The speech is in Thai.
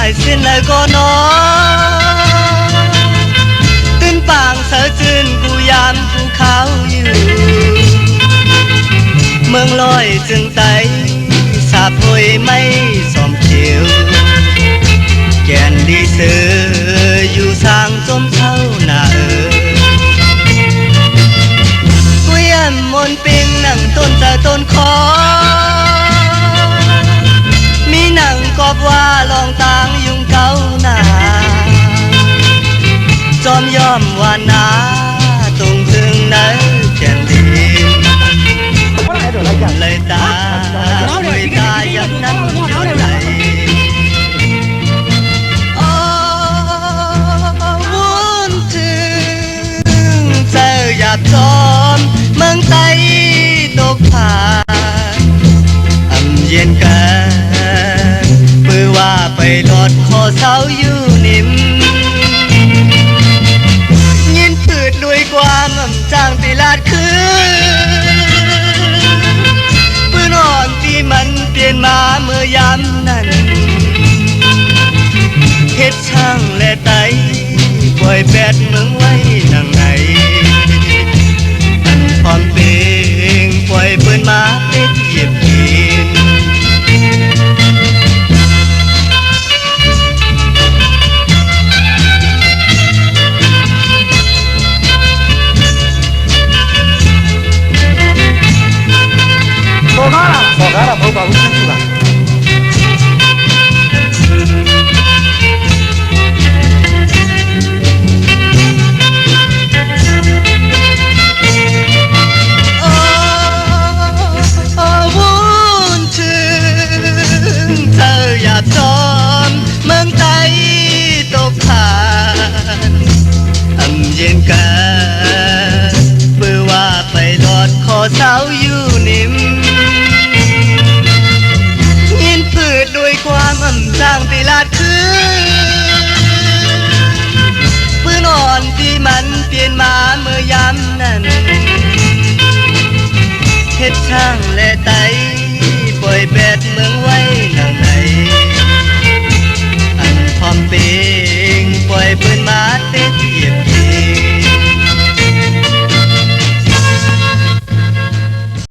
ายสิ้นแล้วก็นอนตื่นปางเสือจืนกูยามภูเขาอยู่เมืองลอยจึงไตสาบหวยไม่สอมเขียวแก่นดีเสืออยู่สร้างจมเท่าหน้ากูยามมนปิงนั่งต้นแต่ต้นคอมีหนังกอบว่าลองตางยุงเก้าหน้าจอมยอมว่านาตรงถึงไหนแก่นดินเลยตาเลยตาอย่างนั้นอยู่ไหนวุ่นถึงเจอหยาบจอมเมืองไต้ตกผ่านเย็นกันปือว่าไปหลอดคอเสาอยู่นิ่มยินปืดด้วยความจางตีลาดคือปืนอ่อนที่มันเปลี่ยนมาเมื่อยามนั้นเฮ็ดช่างและไตปล่อยแปดเมืองไว้นังไหนอันพร้อมเพลงปล่อยปืนมาเฮ็ดเหยียบกินSogara, vou para o festival.วุ่นถึงเธออยากจอมเมืองไต้ตกผ่านเย็นกันเบื่อว่าไปหลอดคอเสาอยู่นิ่มยินพืชด้วยความจางตีลาดคือปืนอ่อนที่มันเปลี่ยนมาเมื่อยามนั้นเฮ็ดช่างและไตปล่อยแปดเมืองไว้นังไหน